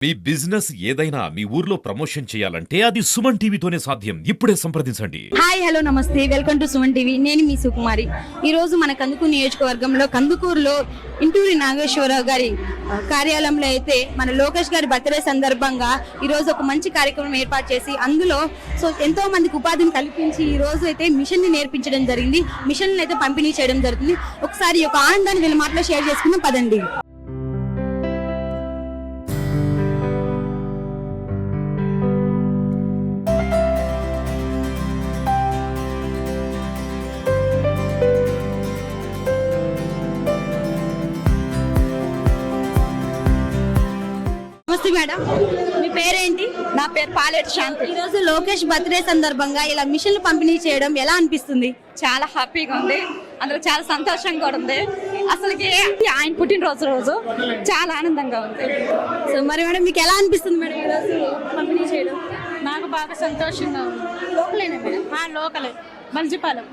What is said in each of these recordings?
మీ business ఏదైనా మీ ఊర్లో promotion చేయాలంటే అది సుమన్ టీవీతోనే సాధ్యం. ఇప్పుడే సంప్రదించండి. హాయ్ హలో నమస్తే, వెల్కమ్ టు సుమన్ టీవీ. నేను మీ సుకుమారి. ఈ రోజు మన కందుకూరు నియోజకవర్గంలో కందుకూరులో ఇంటూరి నాగేశ్వరరావు గారి కార్యాలయంలో అయితే మన లోకేష్ గారి బర్త్డే సందర్భంగా ఈ రోజు ఒక మంచి కార్యక్రమం ఏర్పాటు చేసి అందులో ఎంతో మందికి ఉపాధిని కల్పించి ఈ రోజు అయితే మిషన్ ని నేర్పించడం జరిగింది. మిషన్ అయితే పంపిణీ చేయడం జరుగుతుంది. ఒకసారి ఒక ఆనందాన్ని వీళ్ళ మాటలో షేర్ చేసుకుందాం పదండి. నమస్తే మేడం, మీ పేరేంటి? నా పేరు పాలేటి శాంతి. ఈ రోజు లోకేష్ బర్త్డే సందర్భంగా ఇలా మిషన్లు పంపిణీ చేయడం ఎలా అనిపిస్తుంది? చాలా హ్యాపీగా ఉంది, అందులో చాలా సంతోషంగా కూడా ఉంది. అసలుకి ఆయన పుట్టినరోజు రోజు చాలా ఆనందంగా ఉంది. సో మరి మేడం మీకు ఎలా అనిపిస్తుంది మేడం ఈ రోజు పంపిణీ చేయడం? నాకు బాగా సంతోషంగా ఉంది. లోకలేనా మేడం? లోకలే మల్జిపాలెం.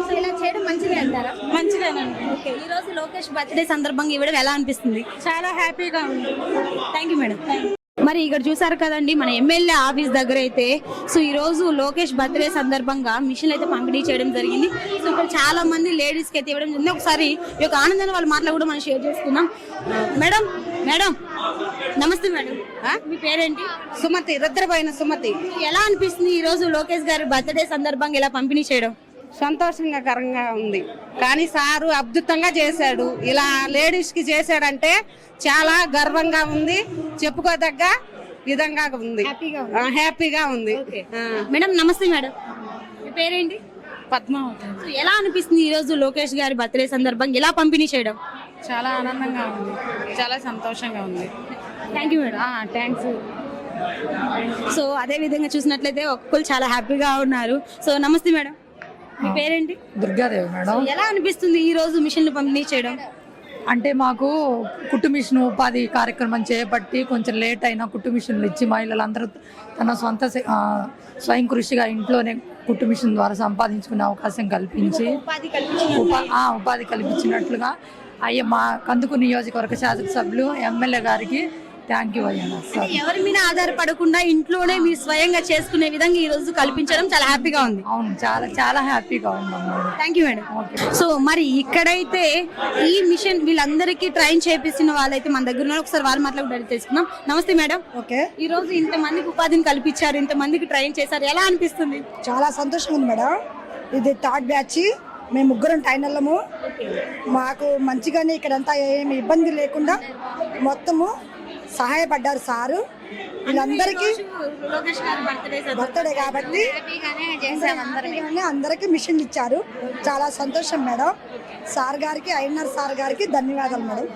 సో ఇలా చేయడం మంచిదే అంటారా? మంచిదేనండి. ఓకే, ఈ రోజు లోకేష్ బర్త్డే సందర్భంగా ఇవ్వడం ఎలా అనిపిస్తుంది? చాలా హ్యాపీగా ఉంది. Thank you madam. మరి ఇక్కడ చూసారు కదండి మన ఎమ్మెల్యే ఆఫీస్ దగ్గర అయితే సో ఈ రోజు లోకేష్ బర్త్డే సందర్భంగా మిషన్లు అయితే పంపిణీ చేయడం జరిగింది. సో ఇక్కడ చాలా మంది లేడీస్ కి అయితే ఇవ్వడం జరిగింది. ఒకసారి ఈ యొక్క ఆనందాన్ని వాళ్ళ మాటలు కూడా మనం షేర్ చేసుకుందాం. మేడం మేడం నమస్తే మేడం, మీ పేరేంటి? సుమతి, రుద్రపోయిన సుమతి. ఎలా అనిపిస్తుంది ఈ రోజు లోకేష్ గారి బర్త్డే సందర్భంగా ఇలా పంపిణీ చేయడం? సంతోషంగా ఉంది, కానీ సారు అద్భుతంగా చేశాడు. ఇలా లేడీస్ కి చేశాడంటే చాలా గర్వంగా ఉంది, చెప్పుకోదగ్గ విధంగా ఉంది, హ్యాపీగా ఉంది. మేడం నమస్తే మేడం, మీ పేరేంటి? పద్మావతి. సో ఎలా అనిపిస్తుంది ఈ రోజు లోకేష్ గారి బర్త్డే సందర్భంగా ఇలా పంపిణీ చేయడం? చాలా ఆనందంగా ఉంది, చాలా సంతోషంగా ఉంది. Thank you madam. Thanks. So అదే విధంగా చూసినట్లయితే ఒక్కొక్కరు చాలా హ్యాపీగా ఉన్నారు. సో నమస్తే మేడం, మీ పేరేంటి? దుర్గాదేవి మేడం. ఎలా అనిపిస్తుంది ఈ రోజు మిషన్లు పంపిణీ చేయడం? అంటే మాకు కుట్టు మిషన్ ఉపాధి కార్యక్రమం చేపట్టి కొంచెం లేట్ అయినా కుట్టు మిషన్లు ఇచ్చి మహిళలందరూ తన సొంత స్వయం కృషిగా ఇంట్లోనే కుట్టు మిషన్ ద్వారా సంపాదించుకునే అవకాశం కల్పించి ఉపాధి కల్పించినట్లుగా అయ్యే మా కందుకూరు నియోజకవర్గ శాసనసభ్యులు ఎమ్మెల్యే గారికి థ్యాంక్ యూ అయ్యా. ఎవరి మీద ఆధారపడకుండా ఇంట్లోనే మీరు స్వయంగా చేసుకునే విధంగా ఈ రోజు కల్పించడం చాలా హ్యాపీగా ఉంది. అవును, చాలా చాలా హ్యాపీగా ఉన్నాం. Thank you madam. సో మరి ఇక్కడైతే ఈ మిషన్ వీళ్ళందరికీ ట్రైన్ చేపిస్తున్న వాళ్ళైతే మన దగ్గర ఉన్నారు. ఒకసారి వారి మాట్లాడి తెలుసుకుందాం. నమస్తే మేడం. ఓకే, ఈ రోజు ఇంత మందికి ఉపాధిని కల్పించారు, ఇంత మందికి ట్రైన్ చేశారు, ఎలా అనిపిస్తుంది? చాలా సంతోషంగా ఉంది మేడం. ఇది థర్డ్ బ్యాచ్, మేము ముగ్గురం ట్రైనర్లము. మాకు మంచిగానే ఇక్కడంతా ఏమి ఇబ్బంది లేకుండా మొత్తము సహాయపడ్డారు సారు. వీళ్ళందరికీ బర్త్డే కాబట్టి అందరికీ మిషన్లు ఇచ్చారు. చాలా సంతోషం మేడం. సార్ గారికి, ఐఎన్ఆర్ సార్ గారికి ధన్యవాదాలు madam.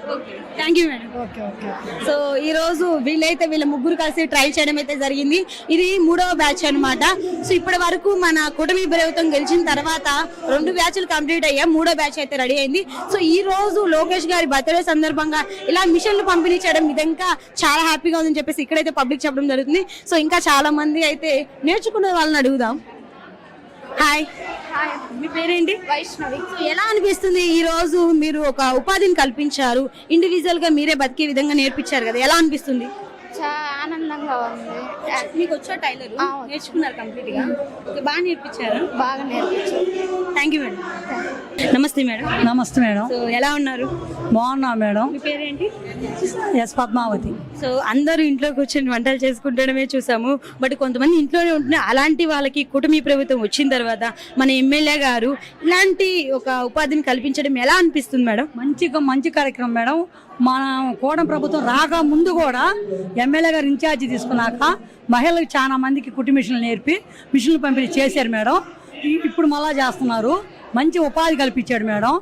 Thank you madam. Okay okay. So ఈ రోజు వీళ్ళ ముగ్గురు కలిసి ట్రై చేయడం అయితే జరిగింది. ఇది 3వ బ్యాచ్ అన్నమాట. సో ఇప్పటి వరకు మన కూటమి ప్రభుత్వం గెలిచిన తర్వాత 2 బ్యాచ్లు కంప్లీట్ అయ్యాయి, 3వ బ్యాచ్ అయితే రెడీ అయింది. సో ఈ రోజు లోకేష్ గారి బర్త్డే సందర్భంగా ఇలా మిషన్లు పంపిణీ చేయడం ఇదంతా చాలా హ్యాపీగా ఉందని చెప్పేసి ఇక్కడైతే పబ్లిక్ చెప్పడం జరుగుతుంది. సో ఇంకా చాలా మంది అయితే నేర్చుకునే వాళ్ళని అడుగుదాం. హాయ్, మీ పేరేంటి? వైష్ణవి. ఎలా అనిపిస్తుంది ఈ రోజు మీరు ఒక ఉపాధిని కల్పించారు, ఇండివిజువల్ గా మీరే బతికే విధంగా నేర్పించారు కదా, ఎలా అనిపిస్తుంది? చాలా ఆనందంగా ఉంది. మీకు వచ్చా టైలర్? నేర్చుకున్నారు కంప్లీట్ గా? బాగా నేర్పించారు? బాగా నేర్పించారు. Thank you madam. నమస్తే మేడం. నమస్తే మేడం. సో ఎలా ఉన్నారు? బాగున్నా మేడం. మీ పేరేంటి? ఎస్ పద్మావతి. సో అందరూ ఇంట్లో కూర్చొని వంటలు చేసుకుంటడమే చూసాము, బట్ కొంతమంది ఇంట్లోనే ఉంటున్నారు. అలాంటి వాళ్ళకి కూటమి ప్రభుత్వం వచ్చిన తర్వాత మన ఎమ్మెల్యే గారు ఇలాంటి ఒక ఉపాధిని కల్పించడం ఎలా అనిపిస్తుంది మేడం? మంచి కార్యక్రమం మేడం. మన కూటమి ప్రభుత్వం రాక ముందు కూడా ఎమ్మెల్యే గారు ఇన్ఛార్జి తీసుకున్నాక మహిళలకు చాలా మందికి కుట్టు మిషన్లు నేర్పి మిషన్లు పంపిణీ చేశారు మేడం. ఇప్పుడు మళ్ళా చేస్తున్నారు. మంచి ఉపాధి కల్పించాడు మేడం.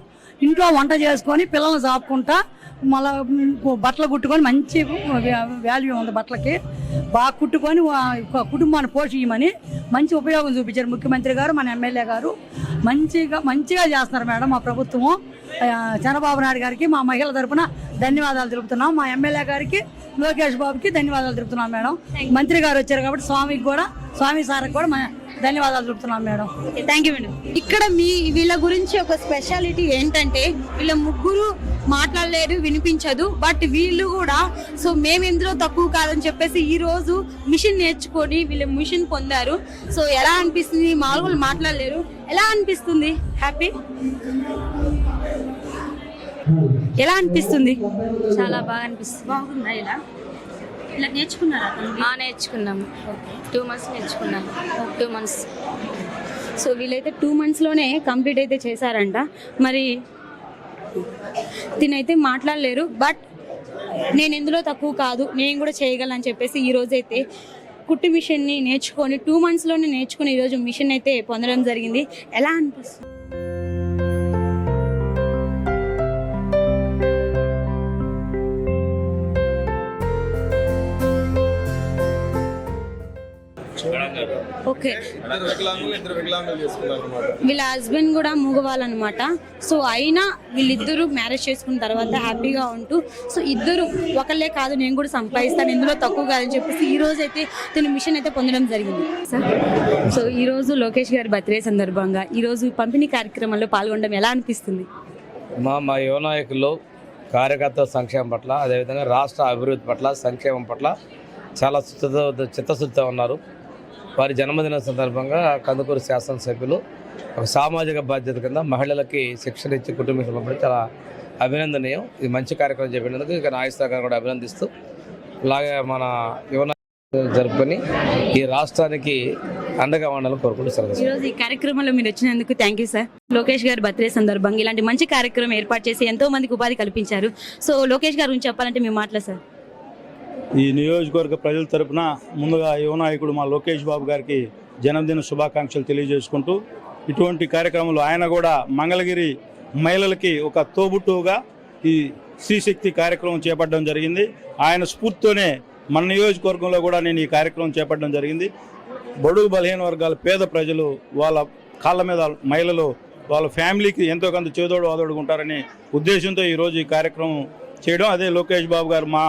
ఇంట్లో వంట చేసుకొని పిల్లల్ని చాపుకుంటా మళ్ళీ బట్టలు కుట్టుకొని మంచి వాల్యూ ఉంది బట్టలకి. బాగా కుట్టుకొని కుటుంబాన్ని పోషించమని మంచి ఉపయోగం చూపించారు ముఖ్యమంత్రి గారు, మన ఎమ్మెల్యే గారు. మంచిగా చేస్తున్నారు మేడం మా ప్రభుత్వము. చంద్రబాబు నాయుడు గారికి మా మహిళల తరఫున ధన్యవాదాలు తెలుపుతున్నాం. మా ఎమ్మెల్యే గారికి, లోకేష్ బాబుకి ధన్యవాదాలు తెలుపుతున్నాం మేడం. మంత్రి గారు వచ్చారు కాబట్టి స్వామి సార్కి కూడా ధన్యవాదాలు చెప్తున్నాను మేడం. Thank you madam. ఇక్కడ వీళ్ళ గురించి ఒక స్పెషాలిటీ ఏంటంటే వీళ్ళ ముగ్గురు మాట్లాడలేరు, వినిపించదు, బట్ వీళ్ళు కూడా సో మేము ఎందులో తక్కువ కాదని చెప్పేసి ఈ రోజు మిషన్ నేర్చుకొని వీళ్ళు మిషన్ పొందారు. సో ఎలా అనిపిస్తుంది? మామూలు మాట్లాడలేరు, ఎలా అనిపిస్తుంది? హ్యాపీ ఎలా అనిపిస్తుంది? చాలా బాగా అనిపిస్తుంది. బాగుందా? ఇలా నేర్చుకున్నారా? నేర్చుకున్నాము. 2 months నేర్చుకున్నాము. 2 months. సో వీళ్ళైతే 2 monthsలోనే కంప్లీట్ అయితే చేశారంట. మరి తినైతే మాట్లాడలేరు, బట్ నేను ఎందులో తక్కువ కాదు, నేను కూడా చేయగలను అని చెప్పేసి ఈ రోజైతే కుట్టు మిషన్ని నేర్చుకొని 2 monthsలోనే నేర్చుకుని ఈరోజు మిషన్ అయితే పొందడం జరిగింది. ఎలా అనిపిస్తుంది? ఓకే, వీళ్ళ హస్బెండ్ కూడా మూగవాళ్ళనమాట. సో అయినా వీళ్ళిద్దరూ మ్యారేజ్ చేసుకున్న తర్వాత హ్యాపీగా ఉంటూ సో ఇద్దరు ఒకళ్ళే కాదు నేను కూడా సంపాదిస్తాను ఇందులో తక్కువ కాదని చెప్పేసి ఈ రోజు అయితే తిను మిషన్ అయితే పొందడం జరిగింది సార్. సో ఈ రోజు లోకేష్ గారి బర్త్డే సందర్భంగా ఈ రోజు పంపిణీ కార్యక్రమంలో పాల్గొనడం ఎలా అనిపిస్తుంది? మా యువ నాయకులు కార్యకర్తల సంక్షేమం పట్ల అదేవిధంగా రాష్ట్ర అభివృద్ధి పట్ల సంక్షేమం పట్ల చాలా చిత్తశుద్ధితో ఉన్నారు. వారి జన్మదిన సందర్భంగా కందుకూరు శాసనసభ్యులు ఒక సామాజిక బాధ్యత కింద మహిళలకి శిక్షణ ఇచ్చి కుటుంబ పంపడం చాలా అభినందనీయం. ఇది మంచి కార్యక్రమం చెప్పినందుకు ఇక నాగేశ్వర గారు కూడా అభినందిస్తూ అలాగే మన యువ జరుపుకొని ఈ రాష్ట్రానికి అండగా ఉండాలని కోరుకుంటూ ఈరోజు ఈ కార్యక్రమంలో మీరు వచ్చినందుకు థ్యాంక్ యూ సార్. లోకేష్ గారి బర్త్డే సందర్భంగా ఇలాంటి మంచి కార్యక్రమం ఏర్పాటు చేసి ఎంతో మందికి ఉపాధి కల్పించారు. సో లోకేష్ గారి గురించి చెప్పాలంటే మీ మాటలు సార్. ఈ నియోజకవర్గ ప్రజల తరపున ముందుగా యువ నాయకుడు మా లోకేష్ బాబు గారికి జన్మదిన శుభాకాంక్షలు తెలియజేసుకుంటూ ఇటువంటి కార్యక్రమంలో ఆయన కూడా మంగళగిరి మహిళలకి ఒక తోబుట్టుగా ఈ శ్రీశక్తి కార్యక్రమం చేపట్టడం జరిగింది. ఆయన స్ఫూర్తితోనే మన నియోజకవర్గంలో కూడా నేను ఈ కార్యక్రమం చేపట్టడం జరిగింది. బడుగు బలహీన వర్గాల పేద ప్రజలు వాళ్ళ కాళ్ళ మీద మహిళలు వాళ్ళ ఫ్యామిలీకి ఎంతో కొంత చేదోడు వాదోడుగా ఉంటారనే ఉద్దేశంతో ఈరోజు ఈ కార్యక్రమం చేయడం. అదే లోకేష్ బాబు గారు మా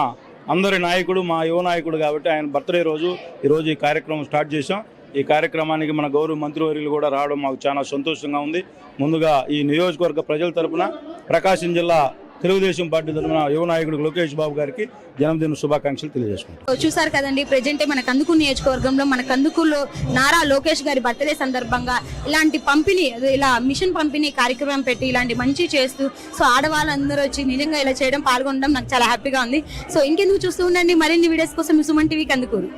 అందరి నాయకుడు, మా యువ నాయకుడు కాబట్టి ఆయన బర్త్డే రోజు ఈరోజు ఈ కార్యక్రమం స్టార్ట్ చేశాం. ఈ కార్యక్రమానికి మన గౌరవ మంత్రివర్యులు కూడా రావడం మాకు చాలా సంతోషంగా ఉంది. ముందుగా ఈ నియోజకవర్గ ప్రజల తరపున ప్రకాశం జిల్లా తెలుగుదేశం పార్టీ తరపున యువ నాయకుడు లోకేష్ బాబు గారికి జన్మదిన శుభాకాంక్షలు తెలియజేసుకుంటాం. చూసారు కదండి, ప్రెజెంట్ మన కందుకూరు నియోజకవర్గంలో మన కందుకూరులో నారా లోకేష్ గారి బర్త్డే సందర్భంగా ఇలాంటి పంపిణీ ఇలా మిషన్ పంపిణీ కార్యక్రమం పెట్టి ఇలాంటి మంచి చేస్తూ సో ఆడవాళ్ళందరూ వచ్చి నిజంగా ఇలా చేయడం పాల్గొనడం నాకు చాలా హ్యాపీగా ఉంది. సో ఇంకెందుకు చూస్తూ ఉండండి, మరిన్ని వీడియోస్ కోసం సుమన్ టీవీ కందుకూరు.